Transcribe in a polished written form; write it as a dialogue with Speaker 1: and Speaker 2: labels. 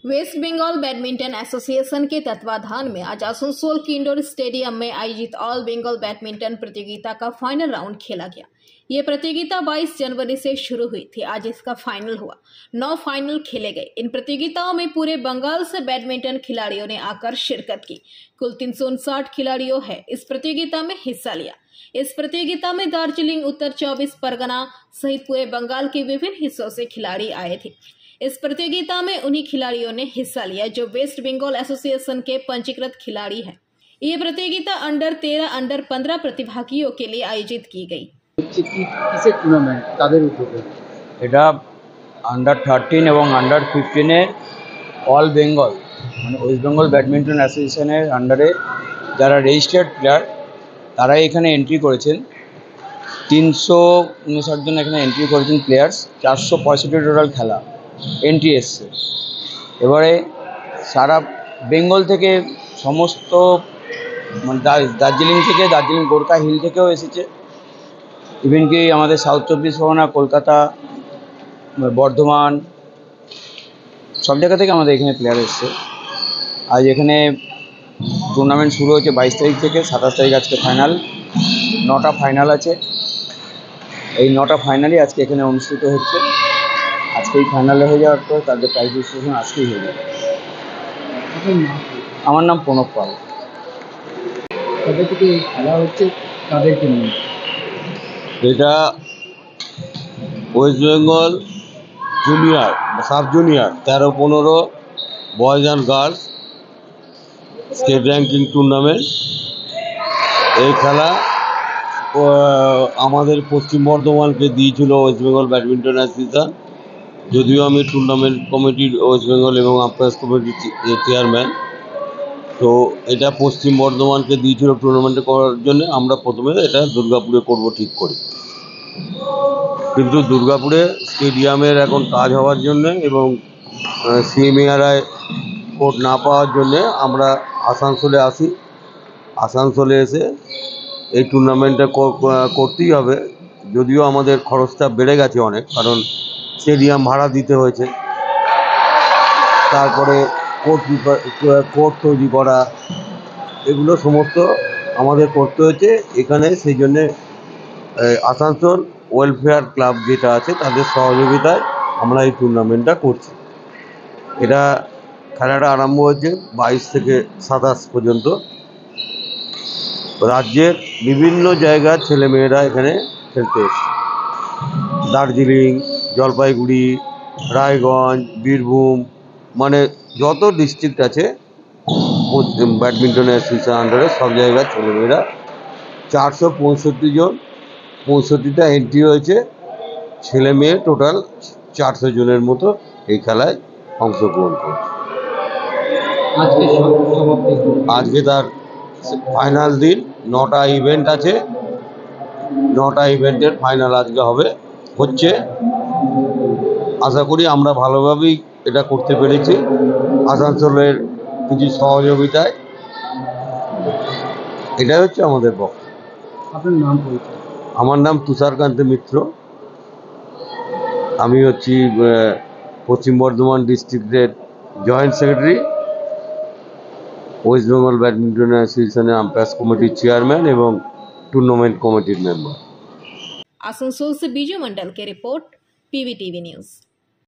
Speaker 1: Waste Bengal badminton association के तत्वाधान में आज आसनसोल के इंडोर स्टेडियम में आयोजित ऑल बंगाल बैडमिंटन प्रतियोगिता का फाइनल राउंड खेला गया। ये प्रतियोगिता 22 जनवरी से शुरू हुई थी। आज इसका फाइनल हुआ। 9 फाइनल खेले गए। इन प्रतियोगिताओं में पूरे बंगाल से बैडमिंटन खिलाड़ियों ने आकर शिरकत की। कुल 359 खिलाड़ियों है इस प्रतियोगिता में हिस्सा लिया। इस प्रतियोगिता में दार्जिलिंग, उत्तर 24 परगना सहित पूरे बंगाल के विभिन्न हिस्सों से खिलाड़ी आए थे। इस प्रतियोगिता में उन्हीं खिलाड़ियों ने हिस्सा लिया जो वेस्ट बंगाल एसोसिएशन के पंजीकृत खिलाड़ी हैं। ये प्रतियोगिता अंडर 13, अंडर 15 प्रतिभागियों के लिए आयोजित की गई।
Speaker 2: अंडर 13 और अंडर 15 ऑल बेंगल मैं वेस्ट बेंगल बैडमिंटन एसोसिएशन अंडारे जरा रेजिस्टार्ड प्लेयार तारा एखाने एंट्री करेছেন 359 जन एखाने एंट्री करेছেন प्लेयार्स 465 টোটাল খেলা एंट्री এসছে। এবারে সারা বেঙ্গল থেকে সমস্ত দার্জিলিং থেকে দার্জিলিং গোর্খা হিল থেকেও এসেছে, ইভেন কি আমাদের সাউথ 24 পরগনা, কলকাতা, বর্ধমান সব জায়গা থেকে আমাদের এখানে প্লেয়ার এসছে। আজ এখানে টুর্নামেন্ট শুরু হয়েছে 22 তারিখ থেকে 27 তারিখ আজকে ফাইনাল। 9টা ফাইনাল আছে। এই 9টা ফাইনালই আজকে এখানে অনুষ্ঠিত হচ্ছে। আজকে এই ফাইনালে হয়ে যাওয়ার পর তাদের প্রাইজ ডিস্ট্রিবিউশন আজকেই হয়ে যাবে। আমার নাম প্রণব পাল।
Speaker 3: কবে থেকে খেলা হচ্ছে তাদেরকে নিয়ে?
Speaker 4: এটা West Bengal junior sub junior 13-15 boys and girls state ranking tournament. এই খেলা আমাদের পশ্চিম বর্ধমানকে দিয়েছিল ওয়েস্ট বেঙ্গল ব্যাডমিন্টন অ্যাসোসিয়েশন। যদিও আমি টুর্নামেন্ট কমিটির ওয়েস্ট বেঙ্গল এবং আম্পায়ার্স কমিটির চেয়ারম্যান, তো এটা পশ্চিম বর্ধমানকে দিয়েছিল টুর্নামেন্টে করার জন্য। আমরা প্রথমে এটা দুর্গাপুরে করব ঠিক করি, কিন্তু দুর্গাপুরে স্টেডিয়ামের এখন কাজ হওয়ার জন্য এবং সিএমএআরআই কোর্ট না পাওয়ার জন্যে আমরা আসানসোলে আসি। আসানসোলে এসে এই টুর্নামেন্টটা করতেই হবে। যদিও আমাদের খরচটা বেড়ে গেছে অনেক, কারণ স্টেডিয়াম ভাড়া দিতে হয়েছে, তারপরে কোর্ট তৈরি করা, এগুলো সমস্ত আমাদের করতে হয়েছে এখানে। সেই জন্যে আসানসোল ওয়েলফেয়ার ক্লাব যেটা আছে তাদের সহযোগিতায় আমরা এই টুর্নামেন্টটা করছি। এটা খেলাটা আরম্ভ হয়েছে 22 থেকে 27 পর্যন্ত। রাজ্যের বিভিন্ন জায়গার ছেলেমেয়েরা এখানে খেলতে এসছে। দার্জিলিং, জলপাইগুড়ি, রায়গঞ্জ, বীরভূম, মানে যত ডিস্ট্রিক্ট আছে ব্যাডমিন্টন অ্যাসোসিয়েশন আন্ডারে সব জায়গার ছেলেমেয়েরা 465 জন, 65টা এন্ট্রি হয়েছে। ছেলে মেয়ে টোটাল 400 জনের মতো এই খেলায় অংশগ্রহণ করছে। আজকে তার ফাইনাল দিন। 9টা ইভেন্ট আছে। 9টা ইভেন্টের ফাইনাল আজকে হচ্ছে। আশা করি আমরা ভালোভাবেই এটা করতে পেরেছি আসানসোলের কিছু সহযোগিতায়। এটাই হচ্ছে আমাদের পক্ষে।
Speaker 3: আপনার নাম পরিচয়?
Speaker 4: আমার নাম তুষারকান্ত মিত্র। আমি হচ্ছি পশ্চিম বর্ধমান ডিস্ট্রিক্টের joint secretary, West Bengal badminton অ্যাসোসিয়েশনের আম্পায়ার্স কমিটির চেয়ারম্যান এবং टूर्नामेंट कमेटी मेंबर।
Speaker 1: आसनसोल से बीजू मंडल के रिपोर्ट, पीवीटीवी न्यूज।